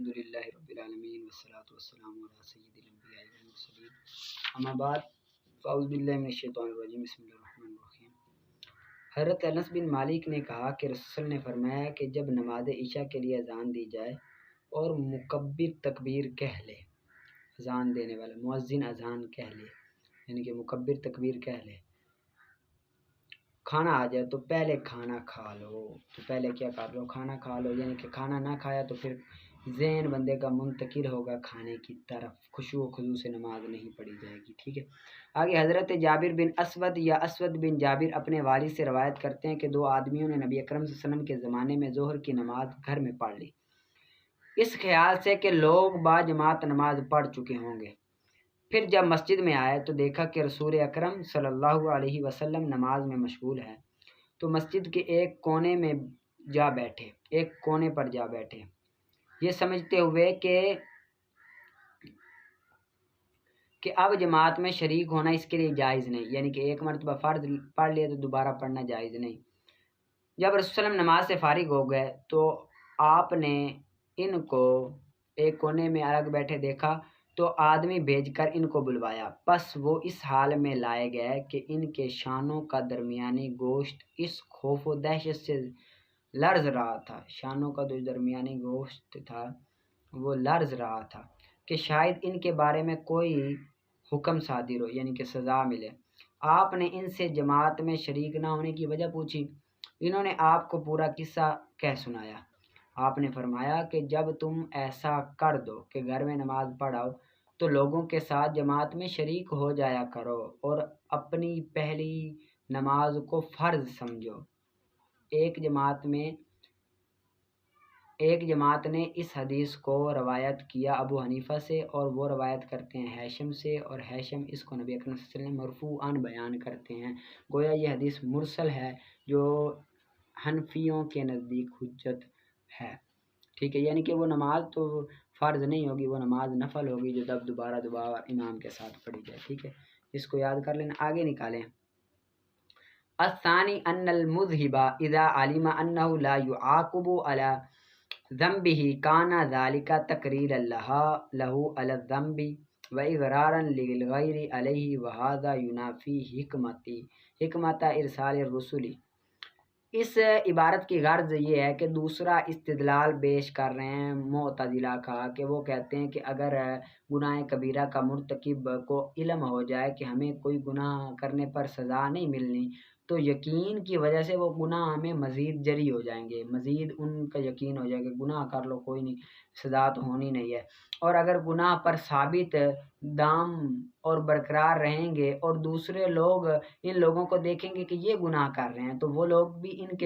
الحمدللہ رب العالمین والصلاة والسلام علی سید الانبیاء والمرسلین اما بعد فاعوذ باللہ من الشیطان الرجیم بسم اللہ الرحمن الرحیم۔ حضرت انس بن مالک نے کہا کہ رسول نے فرمایا کہ جب نماز عشاء کے لیے اذان دی جائے اور مکبر تکبیر کہہ لے، اذان دینے والا مؤذن اذان کہہ لے یعنی کہ مکبر تکبیر کہہ لے، کھانا آ جائے تو پہلے کھانا کھا لو، تو پہلے کیا کر لو؟ کھانا کھا لو، یعنی کہ کھانا نہ کھایا تو پھر ذہن بندے کا منتقل ہوگا کھانے کی طرف، خشوع و خضوع سے نماز نہیں پڑھی جائے گی، ٹھیک ہے۔ آگے حضرت جابر بن اسود یا اسود بن جابر اپنے والد سے روایت کرتے ہیں کہ دو آدمیوں نے نبی اکرم صلی اللہ علیہ وسلم کے زمانے میں ظہر کی نماز گھر میں پڑھ لی، اس خیال سے کہ لوگ با جماعت نماز پڑھ چکے ہوں گے۔ پھر جب مسجد میں آئے تو دیکھا کہ رسول اکرم صلی اللہ علیہ وسلم نماز میں مشغول ہے، تو مسجد کے ایک کونے پر جا بیٹھے، یہ سمجھتے ہوئے کہ اب جماعت میں شریک ہونا اس کے لیے جائز نہیں، یعنی کہ ایک مرتبہ فرض پڑھ لیا تو دوبارہ پڑھنا جائز نہیں۔ جب رسول صلی اللہ علیہ وسلم نماز سے فارغ ہو گئے تو آپ نے ان کو ایک کونے میں الگ بیٹھے دیکھا تو آدمی بھیج کر ان کو بلوایا، پس وہ اس حال میں لائے گئے کہ ان کے شانوں کا درمیانی گوشت اس خوف و دہشت سے لرز رہا تھا، شانوں کا جو درمیانی گوشت تھا وہ لرز رہا تھا کہ شاید ان کے بارے میں کوئی حکم صادر ہو، یعنی کہ سزا ملے۔ آپ نے ان سے جماعت میں شریک نہ ہونے کی وجہ پوچھی، انہوں نے آپ کو پورا قصہ کہہ سنایا۔ آپ نے فرمایا کہ جب تم ایسا کر دو کہ گھر میں نماز پڑھاؤ تو لوگوں کے ساتھ جماعت میں شریک ہو جایا کرو اور اپنی پہلی نماز کو فرض سمجھو۔ ایک جماعت نے اس حدیث کو روایت کیا ابو حنیفہ سے، اور وہ روایت کرتے ہیں ہیثم سے، اور ہیثم اس کو نبی اکرم صلی اللہ علیہ وسلم مرفوعاً بیان کرتے ہیں، گویا یہ حدیث مرسل ہے جو حنفیوں کے نزدیک حجت ہے، ٹھیک ہے، یعنی کہ وہ نماز تو فرض نہیں ہوگی، وہ نماز نفل ہوگی جو دوبارہ امام کے ساتھ پڑھی جائے، ٹھیک ہے، اس کو یاد کر لینا۔ آگے نکالیں۔ الثانی ان المذہب اذا علم انہ لا يعاقب علی ذنبہ کان ذلک تقریرا لہ علی الذنب واغرارا للغیر علیہ وہذا ینافی حکمت ارسال الرسل۔ اس عبارت کی غرض یہ ہے کہ دوسرا استدلال پیش کر رہے ہیں معتزلہ کا، کہ وہ کہتے ہیں کہ اگر گناہ کبیرہ کا مرتکب کو علم ہو جائے کہ ہمیں کوئی گناہ کرنے پر سزا نہیں ملنی، تو یقین کی وجہ سے وہ گناہ ہمیں مزید جری ہو جائیں گے، مزید ان کا یقین ہو جائے گا گناہ کر لو کوئی نہیں، سزا تو ہونی نہیں ہے۔ اور اگر گناہ پر ثابت دام اور برقرار رہیں گے اور دوسرے لوگ ان لوگوں کو دیکھیں گے کہ یہ گناہ کر رہے ہیں تو وہ لوگ بھی ان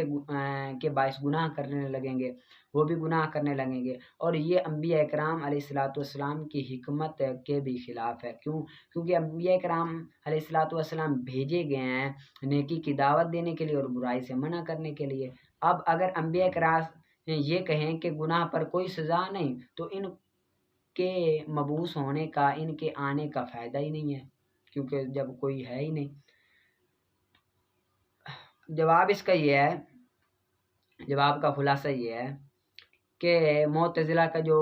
کے باعث گناہ کرنے لگیں گے، وہ بھی گناہ کرنے لگیں گے، اور یہ انبیاء کرام علیہ الصلاۃ والسلام کی حکمت کے بھی خلاف ہے۔ کیونکہ انبیاء کرام علیہ الصلاۃ والسلام بھیجے گئے ہیں نیکی کی دعوت دینے کے لیے اور برائی سے منع کرنے کے لیے۔ اب اگر انبیاء کرام یہ کہیں کہ گناہ پر کوئی سزا نہیں تو ان کے مبعوث ہونے کا، ان کے آنے کا فائدہ ہی نہیں ہے، کیونکہ جب کوئی ہے ہی نہیں۔ جواب اس کا یہ ہے، جواب کا خلاصہ یہ ہے کہ معتزلہ کا جو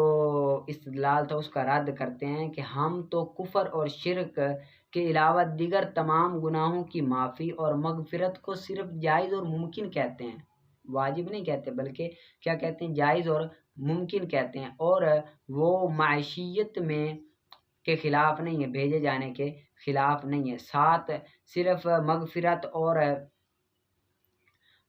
استدلال تھا اس کا رد کرتے ہیں کہ ہم تو کفر اور شرک کے علاوہ دیگر تمام گناہوں کی معافی اور مغفرت کو صرف جائز اور ممکن کہتے ہیں، واجب نہیں کہتے بلکہ کیا کہتے ہیں، جائز اور ممکن کہتے ہیں، اور وہ معیشیت میں کے خلاف نہیں ہے، بھیجے جانے کے خلاف نہیں ہے۔ ساتھ صرف مغفرت اور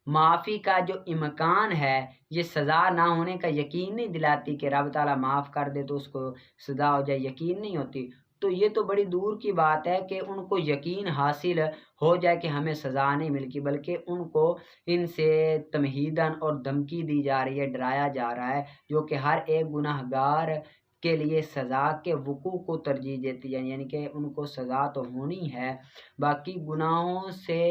معافی کا جو امکان ہے یہ سزا نہ ہونے کا یقین نہیں دلاتی کہ رب تعالیٰ معاف کر دے تو اس کو سزا ہو جائے، یقین نہیں ہوتی، تو یہ تو بڑی دور کی بات ہے کہ ان کو یقین حاصل ہو جائے کہ ہمیں سزا نہیں ملتی، بلکہ ان کو ان سے تمہیداً اور دھمکی دی جا رہی ہے، ڈرایا جا رہا ہے، جو کہ ہر ایک گناہ گار کے لیے سزا کے وقوع کو ترجیح دیتی ہے، یعنی کہ ان کو سزا تو ہونی ہے، باقی گناہوں سے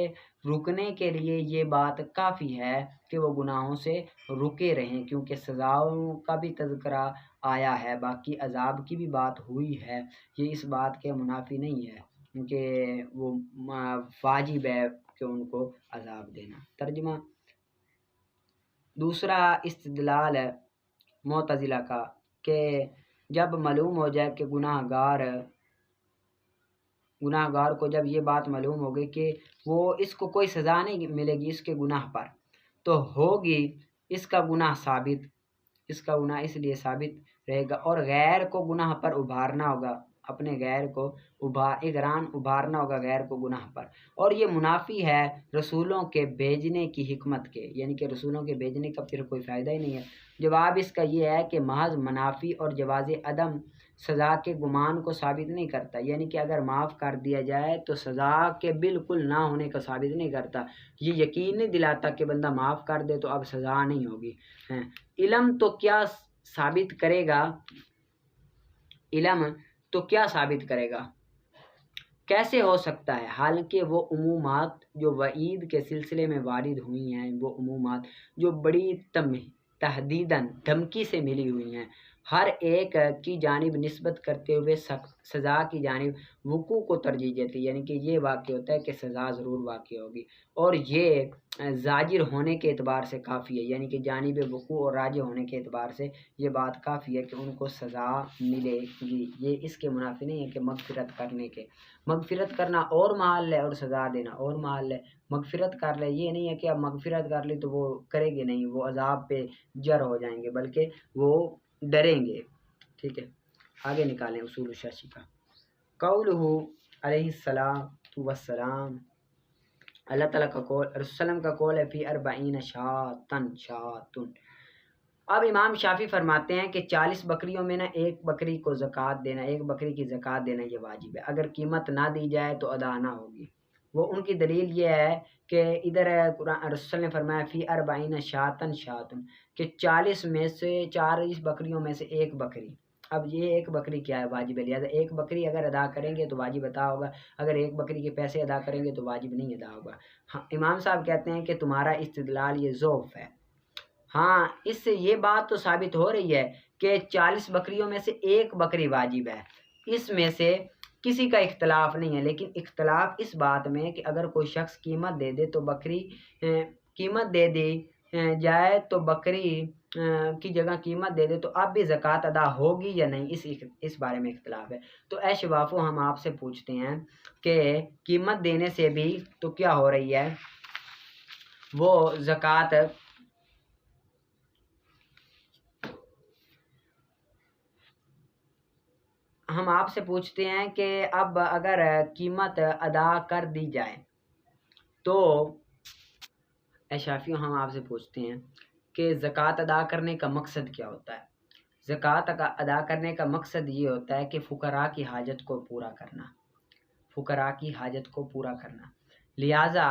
رکنے کے لیے یہ بات کافی ہے کہ وہ گناہوں سے رکے رہیں، کیونکہ سزاؤں کا بھی تذکرہ آیا ہے، باقی عذاب کی بھی بات ہوئی ہے، یہ اس بات کے منافی نہیں ہے کیونکہ وہ واجب ہے کہ ان کو عذاب دینا۔ ترجمہ: دوسرا استدلال معتزلہ کا کہ جب معلوم ہو جائے کہ گناہ گار کو جب یہ بات معلوم ہوگی کہ وہ اس کو کوئی سزا نہیں ملے گی اس کے گناہ پر، تو ہوگی اس کا گناہ ثابت، اس کا گناہ اس لیے ثابت رہے گا، اور غیر کو گناہ پر ابھارنا ہوگا، اپنے غیر کو ابھارنا ہوگا غیر کو گناہ پر، اور یہ منافی ہے رسولوں کے بھیجنے کی حکمت کے، یعنی کہ رسولوں کے بھیجنے کا پھر کوئی فائدہ ہی نہیں ہے۔ جواب اس کا یہ ہے کہ محض منافی اور جواز عدم سزا کے گمان کو ثابت نہیں کرتا، یعنی کہ اگر معاف کر دیا جائے تو سزا کے بالکل نہ ہونے کا ثابت نہیں کرتا، یہ یقین نہیں دلاتا کہ بندہ معاف کر دے تو اب سزا نہیں ہوگی۔ علم تو کیا ثابت کرے گا، علم تو کیا ثابت کرے گا، کیسے ہو سکتا ہے، حالانکہ وہ عمومات جو وعید کے سلسلے میں وارد ہوئی ہیں، وہ عمومات جو بڑی تحدیداً دھمکی سے ملی ہوئی ہیں، ہر ایک کی جانب نسبت کرتے ہوئے سزا کی جانب وقوع کو ترجیح دیتی ہے، یعنی کہ یہ واقع ہوتا ہے کہ سزا ضرور واقع ہوگی، اور یہ زاجر ہونے کے اعتبار سے کافی ہے، یعنی کہ جانب وقوع اور راجع ہونے کے اعتبار سے یہ بات کافی ہے کہ ان کو سزا ملے گی۔ یہ اس کے منافی نہیں ہے کہ مغفرت کرنے کے، مغفرت کرنا اور محال ہے اور سزا دینا اور محال ہے۔ مغفرت کر لے یہ نہیں ہے کہ اب مغفرت کر لی تو وہ کرے گے نہیں، وہ عذاب پہ جر ہو جائیں گے، بلکہ وہ ڈریں گے۔ ٹھیک ہے، آگے نکالیں اصول الشاشی کا۔ قولہ علیہ السلام، اللہ تعالیٰ کا قول، رسول وسلم کا قول ہے فی 40 شاتن۔ اب امام شافعی فرماتے ہیں کہ 40 بکریوں میں نہ ایک بکری کو زکوٰۃ دینا، ایک بکری کی زکوٰۃ دینا یہ واجب ہے، اگر قیمت نہ دی جائے تو ادا نہ ہوگی۔ وہ ان کی دلیل یہ ہے کہ ادھر رسول نے فرمایا فی 40 شاتن کہ 40 میں سے 40 بکریوں میں سے ایک بکری، اب یہ ایک بکری کیا ہے، واجب ہے، لہٰذا ایک بکری اگر ادا کریں گے تو واجب ادا ہوگا، اگر ایک بکری کے پیسے ادا کریں گے تو واجب نہیں ادا ہوگا۔ ہاں، امام صاحب کہتے ہیں کہ تمہارا استدلال یہ ضعف ہے، ہاں اس سے یہ بات تو ثابت ہو رہی ہے کہ 40 بکریوں میں سے ایک بکری واجب ہے، اس میں سے کسی کا اختلاف نہیں ہے، لیکن اختلاف اس بات میں کہ اگر کوئی شخص قیمت دے دے تو بکری قیمت دے دی جائے تو بکری کی جگہ قیمت دے دے تو اب بھی زکوٰۃ ادا ہوگی یا نہیں، اس بارے میں اختلاف ہے۔ تو اے شفافو ہم آپ سے پوچھتے ہیں کہ قیمت دینے سے بھی تو کیا ہو رہی ہے، وہ زکوٰۃ ہم آپ سے پوچھتے ہیں کہ اب اگر قیمت ادا کر دی جائے تو اے شافعیوں ہم آپ سے پوچھتے ہیں کہ زکوٰۃ ادا کرنے کا مقصد کیا ہوتا ہے؟ زکوٰۃ ادا کرنے کا مقصد یہ ہوتا ہے کہ فقراء کی حاجت کو پورا کرنا، فقراء کی حاجت کو پورا کرنا، لہٰذا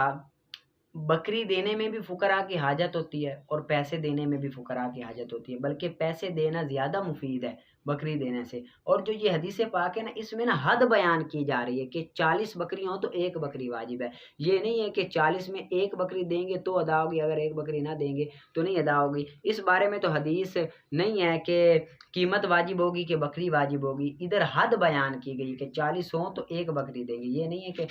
بکری دینے میں بھی فقراء کی حاجت ہوتی ہے اور پیسے دینے میں بھی فقراء کی حاجت ہوتی ہے، بلکہ پیسے دینا زیادہ مفید ہے بکری دینے سے۔ اور جو یہ حدیث پاک ہے نا، اس میں نا حد بیان کی جا رہی ہے کہ 40 بکری ہوں تو ایک بکری واجب ہے، یہ نہیں ہے کہ 40 میں ایک بکری دیں گے تو ادا ہوگی، اگر ایک بکری نہ دیں گے تو نہیں ادا ہوگی۔ اس بارے میں تو حدیث نہیں ہے کہ قیمت واجب ہوگی کہ بکری واجب ہوگی، ادھر حد بیان کی گئی کہ 40 ہوں تو ایک بکری دیں گے، یہ نہیں ہے کہ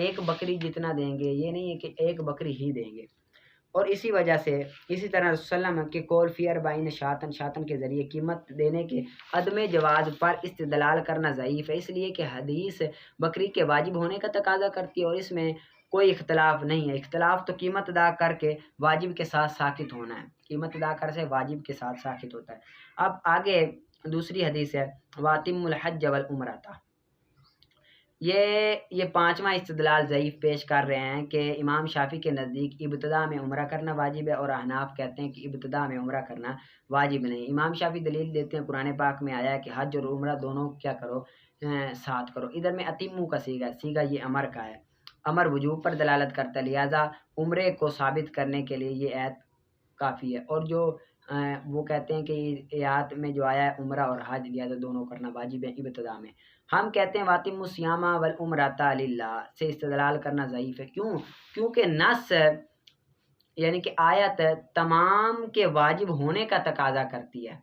ایک بکری جتنا دیں گے، یہ نہیں ہے کہ ایک بکری ہی دیں گے۔ اور اسی وجہ سے اسی طرح رسول اللہ وسلم کے قول فی 40 شاتن کے ذریعے قیمت دینے کے عدم جواز پر استدلال کرنا ضعیف ہے، اس لیے کہ حدیث بکری کے واجب ہونے کا تقاضا کرتی ہے اور اس میں کوئی اختلاف نہیں ہے۔ اختلاف تو قیمت ادا کر کے واجب کے ساتھ ساکت ہونا ہے، قیمت ادا کر سے واجب کے ساتھ ساکت ہوتا ہے۔ اب آگے دوسری حدیث ہے واتم الحج والعمرۃ، یہ پانچواں استدلال ضعیف پیش کر رہے ہیں کہ امام شافعی کے نزدیک ابتدا میں عمرہ کرنا واجب ہے اور احناف کہتے ہیں کہ ابتدا میں عمرہ کرنا واجب نہیں۔ امام شافعی دلیل دیتے ہیں قرآن پاک میں آیا ہے کہ حج اور عمرہ دونوں کیا کرو، ساتھ کرو۔ ادھر میں اتمو کا سیگا یہ امر کا ہے، امر وجوب پر دلالت کرتا ہے، لہٰذا عمرے کو ثابت کرنے کے لیے یہ آیت کافی ہے۔ اور جو وہ کہتے ہیں کہ آیات میں جو آیا ہے عمرہ اور حج، لہٰذا دونوں کرنا واجب ہے ابتدا میں۔ ہم کہتے ہیں واتم الصیام والعمرۃ للہ سے استدلال کرنا ضعیف ہے، کیونکہ نص یعنی کہ آیت تمام کے واجب ہونے کا تقاضا کرتی ہے،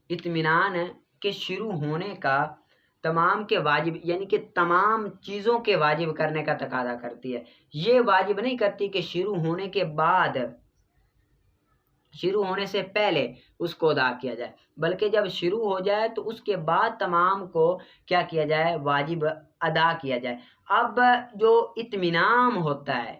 اطمینان کے شروع ہونے کا، تمام کے واجب یعنی کہ تمام چیزوں کے واجب کرنے کا تقاضا کرتی ہے، یہ واجب نہیں کرتی کہ شروع ہونے کے بعد شروع ہونے سے پہلے اس کو ادا کیا جائے، بلکہ جب شروع ہو جائے تو اس کے بعد تمام کو کیا کیا جائے، واجب ادا کیا جائے۔ اب جو اطمینان ہوتا ہے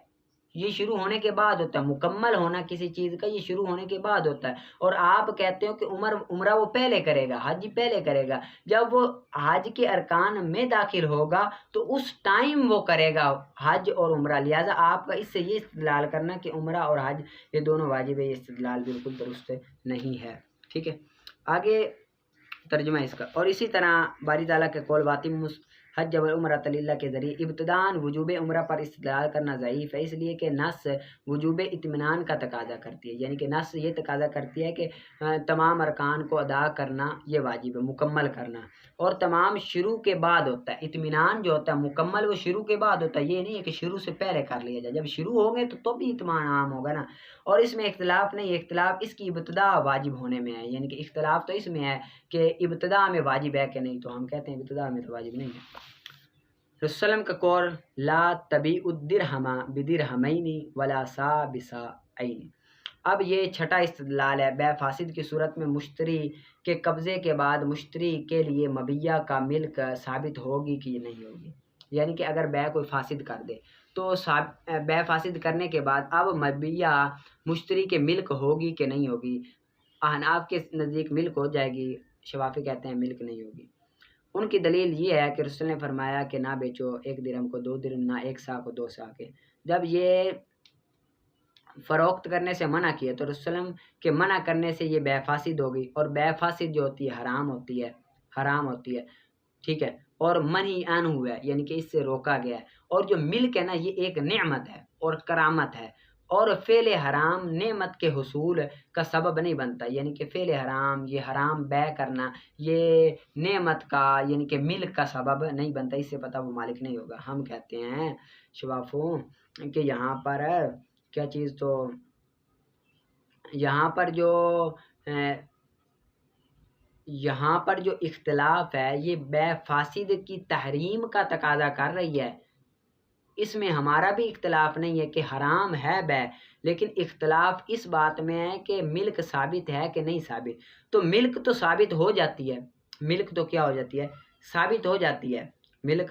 یہ شروع ہونے کے بعد ہوتا ہے، مکمل ہونا کسی چیز کا یہ شروع ہونے کے بعد ہوتا ہے۔ اور آپ کہتے ہو کہ عمرہ وہ پہلے کرے گا، حج پہلے کرے گا، جب وہ حج کے ارکان میں داخل ہوگا تو اس ٹائم وہ کرے گا حج اور عمرہ۔ لہٰذا آپ کا اس سے یہ استدلال کرنا کہ عمرہ اور حج یہ دونوں واجب ہے، یہ استدلال بالکل درست نہیں ہے۔ ٹھیک ہے، آگے ترجمہ اس کا۔ اور اسی طرح باری تعالیٰ کے قول واتم حج والعمرۃ للہ کے ذریعے ابتداءً وجوب عمرہ پر استدلال کرنا ضعیف ہے، اس لیے کہ نص وجوب اطمینان کا تقاضا کرتی ہے، یعنی کہ نص یہ تقاضا کرتی ہے کہ تمام ارکان کو ادا کرنا یہ واجب ہے، مکمل کرنا، اور تمام شروع کے بعد ہوتا ہے۔ اطمینان جو ہوتا ہے مکمل وہ شروع کے بعد ہوتا ہے، یہ نہیں ہے کہ شروع سے پہلے کر لیا جائے۔ جب شروع ہوں گے تو بھی اطمینان ہوگا نا۔ اور اس میں اختلاف نہیں، اختلاف اس کی ابتدا واجب ہونے میں ہے، یعنی کہ اختلاف تو اس میں ہے کہ ابتدا میں واجب ہے کہ نہیں، تو ہم کہتے ہیں ابتدا میں تو واجب نہیں ہے۔ رسول اللہ کا قول لا تبیع الدرہم بدرہمین ولا سا بساعین۔ اب یہ چھٹا استدلال ہے، بے فاسد کی صورت میں مشتری کے قبضے کے بعد مشتری کے لیے مبیع کا ملک ثابت ہوگی کہ نہیں ہوگی، یعنی کہ اگر بے کوئی فاسد کر دے تو بے فاسد کرنے کے بعد اب مبیع مشتری کے ملک ہوگی کہ نہیں ہوگی۔ احناف کے نزدیک ملک ہو جائے گی، شوافی کہتے ہیں ملک نہیں ہوگی۔ ان کی دلیل یہ ہے کہ رسول نے فرمایا کہ نہ بیچو 1 درہم کو 2 درہم، نہ 1 سا کو 2 سا کے۔ جب یہ فروخت کرنے سے منع کیا تو رسول کے منع کرنے سے یہ بے فاسد ہوگی، اور بے فاسد جو ہوتی ہے حرام ہوتی ہے، ٹھیک ہے، اور منہی عنہ ہوا ہے، یعنی کہ اس سے روکا گیا ہے۔ اور جو ملک ہے نا یہ ایک نعمت ہے اور کرامت ہے، اور فعل حرام نعمت کے حصول کا سبب نہیں بنتا، یعنی کہ فعل حرام یہ حرام بے کرنا یہ نعمت کا یعنی کہ ملک کا سبب نہیں بنتا، اس سے پتہ وہ مالک نہیں ہوگا۔ ہم کہتے ہیں شوافوں کہ یہاں پر کیا چیز، تو یہاں پر جو اختلاف ہے یہ بے فاسد کی تحریم کا تقاضا کر رہی ہے، اس میں ہمارا بھی اختلاف نہیں ہے کہ حرام ہے بے، لیکن اختلاف اس بات میں ہے کہ ملک ثابت ہے کہ نہیں ثابت۔ تو ملک تو ثابت ہو جاتی ہے، ملک تو کیا ہو جاتی ہے، ثابت ہو جاتی ہے، ملک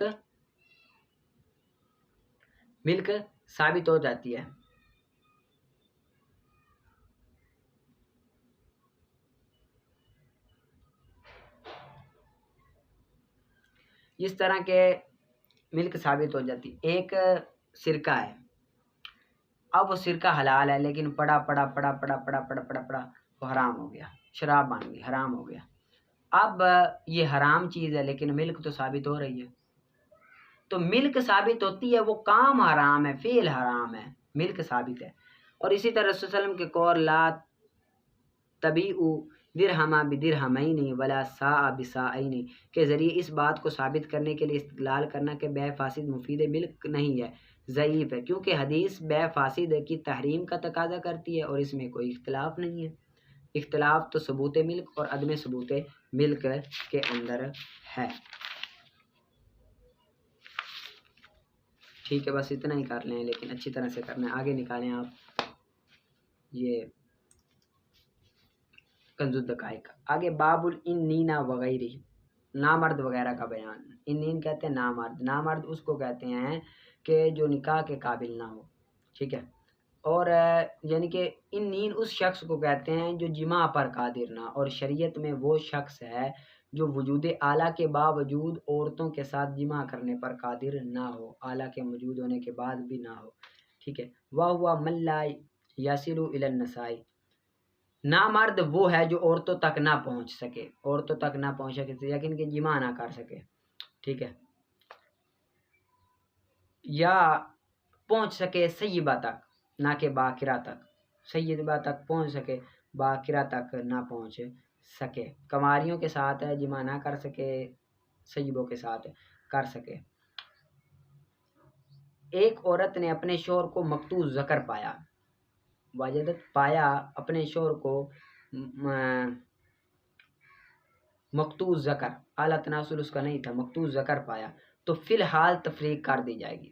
ثابت ہو جاتی ہے۔ اس طرح کے ملک ثابت ہو جاتی۔ ایک سرکہ ہے، اب وہ سرکہ حلال ہے لیکن پڑا وہ حرام ہو گیا، شراب بن گئی، حرام ہو گیا۔ اب یہ حرام چیز ہے لیکن ملک تو ثابت ہو رہی ہے، تو ملک ثابت ہوتی ہے، وہ کام حرام ہے، فعل حرام ہے، ملک ثابت ہے۔ اور اسی طرح رسول صلی اللہ علیہ وسلم کے قول لا تبیعوا درہم بدرہمین ولا ساء بساعین کے ذریعے اس بات کو ثابت کرنے کے لیے استدلال کرنا کہ بے فاسد مفید ملک نہیں ہے ضعیف ہے، کیونکہ حدیث بے فاسد کی تحریم کا تقاضا کرتی ہے اور اس میں کوئی اختلاف نہیں ہے۔ اختلاف تو ثبوت ملک اور عدم ثبوت ملک کے اندر ہے۔ ٹھیک ہے، بس اتنا ہی کر لیں، لیکن اچھی طرح سے کرنا ہے۔ آگے نکالیں آپ یہ کنز الدقائق۔ آگے باب الانین وغیرہ، نامرد وغیرہ کا بیان۔ انین کہتے ہیں نامرد، نامرد اس کو کہتے ہیں کہ جو نکاح کے قابل نہ ہو، ٹھیک ہے، اور یعنی کہ انین اس شخص کو کہتے ہیں جو جماع پر قادر نہ، اور شریعت میں وہ شخص ہے جو وجود اعلیٰ کے باوجود عورتوں کے ساتھ جماع کرنے پر قادر نہ ہو، اعلیٰ کے موجود ہونے کے بعد بھی نہ ہو، ٹھیک ہے۔ وَهُوَ مَن لَا يَصِلُ إِلَى النِّسَاءِ، نامرد وہ ہے جو عورتوں تک نہ پہنچ سکے، عورتوں تک نہ پہنچ سکے لیکن کہ جماع نہ کر سکے، ٹھیک ہے، یا پہنچ سکے سیبہ تک نہ کہ باکرہ تک، سیبہ تک پہنچ سکے، باکرہ تک نہ پہنچ سکے، کنواریوں کے ساتھ جماع نہ کر سکے، سیبوں کے ساتھ کر سکے۔ ایک عورت نے اپنے شوہر کو مقطوع ذکر پایا، واجدت پایا اپنے شوہر کو مقطوع ذکر، اعلیٰ تناسل اس کا نہیں تھا، مقطوع ذکر پایا، تو فی الحال تفریق کر دی جائے گی،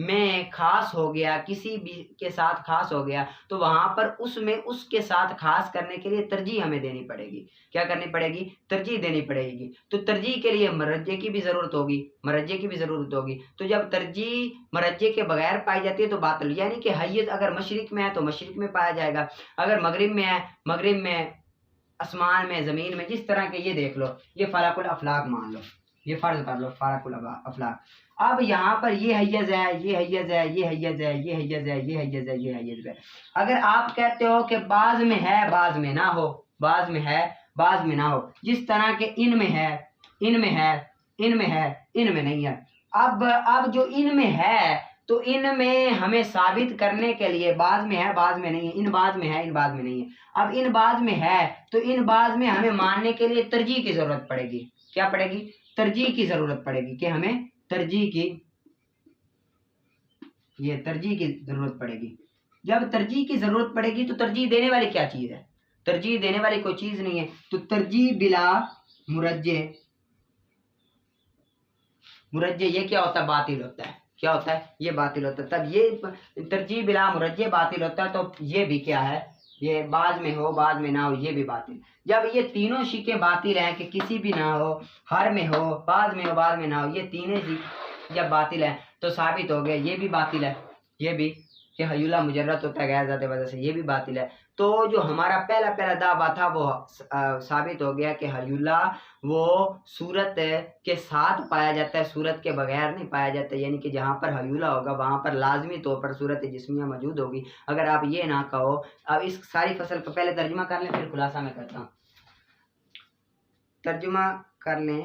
میں خاص ہو گیا، کسی بھی کے ساتھ خاص ہو گیا، تو وہاں پر اس میں اس کے ساتھ خاص کرنے کے لیے ترجیح ہمیں دینی پڑے گی. کیا کرنی پڑے گی؟ ترجیح دینی پڑے گی. تو ترجیح کے لیے مرجع کی بھی ضرورت ہوگی، مرجع کی بھی ضرورت ہوگی. تو جب ترجیح مرجع کے بغیر پائی جاتی ہے تو باطل، یعنی کہ حیز اگر مشرق میں ہے تو مشرق میں پایا جائے گا، اگر مغرب میں ہے، مغرب میں، آسمان میں، زمین میں، جس طرح کے یہ دیکھ لو، یہ فلک الافلاق مان لو، یہ فرض کر لو فلک الافلاق. اب یہاں پر یہ حیز ہے، یہ حیز ہے، یہ حیز ہے، یہ حیز ہے، یہ حیز ہے، یہ حیز ہے. اگر آپ کہتے ہو کہ بعض میں ہے بعض میں نہ ہو، بعض میں ہے بعض میں نہ ہو، جس طرح کے ان میں ہے، ان میں ہے، ان میں ہے، ان میں نہیں ہے. اب جو ان میں ہے تو ان میں ہمیں ثابت کرنے کے لیے بعض میں ہے بعض میں نہیں ہے، ان بعض میں ہے ان بعض میں نہیں ہے. اب ان بعض میں ہے تو ان بعض میں ہمیں ماننے کے لیے ترجیح کی ضرورت پڑے گی. کیا پڑے گی؟ ترجیح کی ضرورت پڑے گی، کہ ہمیں ترجیح کی، یہ ترجیح کی ضرورت پڑے گی. جب ترجیح کی ضرورت پڑے گی تو ترجیح دینے والی کیا چیز ہے؟ ترجیح دینے والی کوئی چیز نہیں ہے. تو ترجیح بلا مرجع، مرجع یہ کیا ہوتا ہے؟ باطل ہوتا ہے. کیا ہوتا ہے؟ یہ باطل ہوتا ہے. تب یہ ترجیح بلا مرجع باطل ہوتا ہے، تو یہ بھی کیا ہے؟ یہ بعض میں ہو بعض میں نہ ہو، یہ بھی باطل. جب یہ تینوں شکیں باطل ہیں کہ کسی بھی نہ ہو، ہر میں ہو، بعض میں ہو بعض میں نہ ہو، یہ تینوں جب باطل ہیں تو ثابت ہو گیا یہ بھی باطل ہے، یہ بھی کہ حیولہ مجرد ہوتا ہے غیر ذات وجہ سے، یہ بھی باطل ہے. تو جو ہمارا پہلا دعویٰ تھا وہ ثابت ہو گیا کہ حیولہ وہ صورت کے ساتھ پایا جاتا ہے، صورت کے بغیر نہیں پایا جاتا. یعنی کہ جہاں پر حیولہ ہوگا وہاں پر لازمی طور پر صورت جسمیہ موجود ہوگی. اگر آپ یہ نہ کہو، اب اس ساری فصل کو پہلے ترجمہ کر لیں، پھر خلاصہ میں کرتا ہوں. ترجمہ کر لیں.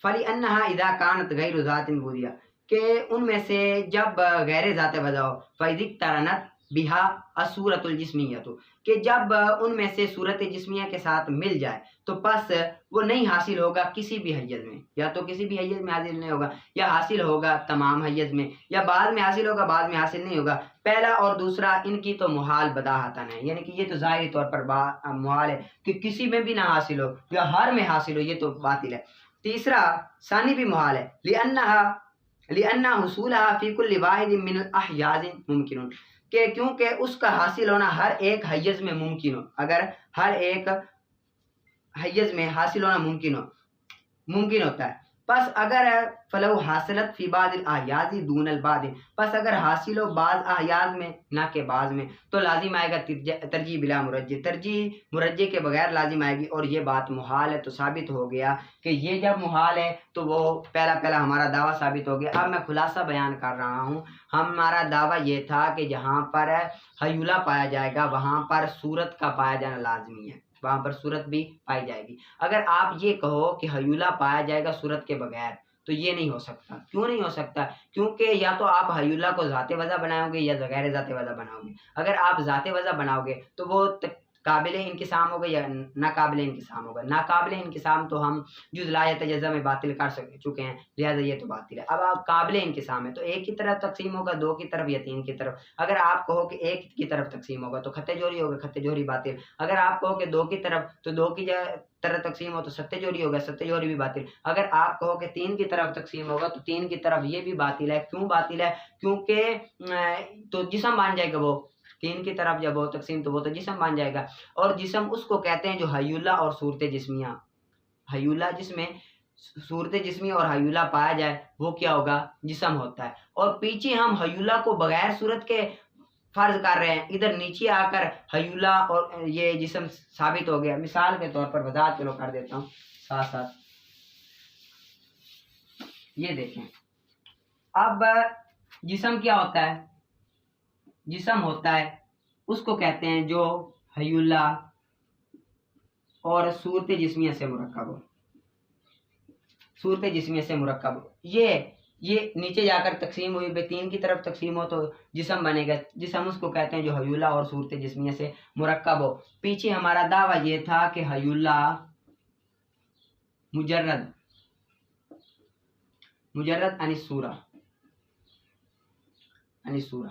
فَلِأَنَّهَا إِذَا كَانَتْ غَيْرُ ذَاتٍ بُودِيَةٍ، کہ ان میں سے جب غیر ذات وضع ہو، فَإِذِ اقْتَرَنَتْ بِهَا الصُّورَةُ الْجِسْمِيَّةُ، کہ جب ان میں سے صورت جسمیہ کے ساتھ مل جائے تو پس وہ نہیں حاصل ہوگا کسی بھی حیز میں، یا تو کسی بھی حیز میں حاصل نہیں ہوگا، یا حاصل ہوگا تمام حیز میں، یا بعض میں حاصل ہوگا بعض میں حاصل نہیں ہوگا. پہلا اور دوسرا ان کی تو محال بداہتاً ہے، یعنی کہ یہ تو ظاہری طور پر محال ہے کہ کسی میں بھی نہ حاصل ہو یا ہر میں حاصل ہو، یہ تو باطل ہے. تیسرا ثانی بھی محال ہے، لِأَنَّ حُصُولَهَا فِي كُلِّ وَاحِدٍ مِّنَ الْأَحْيَازِ مُمْكِنٌ، کہ کیونکہ اس کا حاصل ہونا ہر ایک حیز میں ممکن ہو. اگر ہر ایک حیز میں حاصل ہونا ممکن ہوتا ہے. پس اگر فلو حاصلت فی بعض الاحیاز دون البعض، پس اگر حاصل ہو بعض احیاز میں نہ کہ بعض میں، تو لازم آئے گا ترجیح بلا مرجع، ترجیح مرجع کے بغیر لازم آئے گی. اور یہ بات محال ہے، تو ثابت ہو گیا کہ یہ جب محال ہے تو وہ پہلا ہمارا دعویٰ ثابت ہو گیا. اب میں خلاصہ بیان کر رہا ہوں. ہمارا دعویٰ یہ تھا کہ جہاں پر حیولہ پایا جائے گا وہاں پر صورت کا پایا جانا لازمی ہے، وہاں پر صورت بھی پائی جائے گی. اگر آپ یہ کہو کہ حیولہ پایا جائے گا صورت کے بغیر، تو یہ نہیں ہو سکتا. کیوں نہیں ہو سکتا؟ کیونکہ یا تو آپ حیولہ کو ذات وضع بناؤ گے یا غیر ذات وضع بناؤ گے. اگر آپ ذات وضع بناؤ گے تو وہ قابل انقسام ہوگا یا ناقابل انقسام ہوگا. ناقابل انقسام تو ہم جز لا یتجزا میں باطل کر چکے ہیں، لہذا یہ تو باطل ہے. اب آپ قابل انقسام ہے تو ایک کی طرف تقسیم ہوگا، دو کی طرف یا تین کی طرف. اگر آپ کہو کہ ایک کی طرف تقسیم ہوگا تو خط جوڑی ہوگا، خط جوڑی باطل. اگر آپ کہو کہ دو کی طرف تو دو کی طرف تقسیم ہو تو ست جوڑی ہوگا، ست جوڑی بھی باطل. اگر آپ کہو کہ تین کی طرف تقسیم ہوگا تو تین کی طرف یہ بھی باطل ہے. کیوں باطل ہے؟ کیونکہ تو جسم مان جائے گا، وہ تین کی طرف جب ہو تقسیم تو وہ تو جسم مان جائے گا. اور جسم اس کو کہتے ہیں جو حیولہ اور صورت جسمیہ، حیولہ جس میں صورت جسمی اور حیولہ پایا جائے وہ کیا ہوگا؟ جسم ہوتا ہے. اور پیچھے ہم حیولہ کو بغیر صورت کے فرض کر رہے ہیں، ادھر نیچے آ کر حیولہ اور یہ جسم ثابت ہو گیا. مثال کے طور پر وضاحت چلو کر دیتا ہوں ساتھ ساتھ. یہ دیکھیں، اب جسم کیا ہوتا ہے؟ جسم ہوتا ہے اس کو کہتے ہیں جو حیولہ اور صورت جسمیہ سے مرکب ہو، صورت جسمیہ سے مرکب ہو. یہ نیچے جا کر تقسیم ہوئی بے تین کی طرف تقسیم ہو تو جسم بنے گا. جسم اس کو کہتے ہیں جو حیولہ اور صورت جسمیہ سے مرکب ہو. پیچھے ہمارا دعویٰ یہ تھا کہ حیولہ مجرد عن الصورہ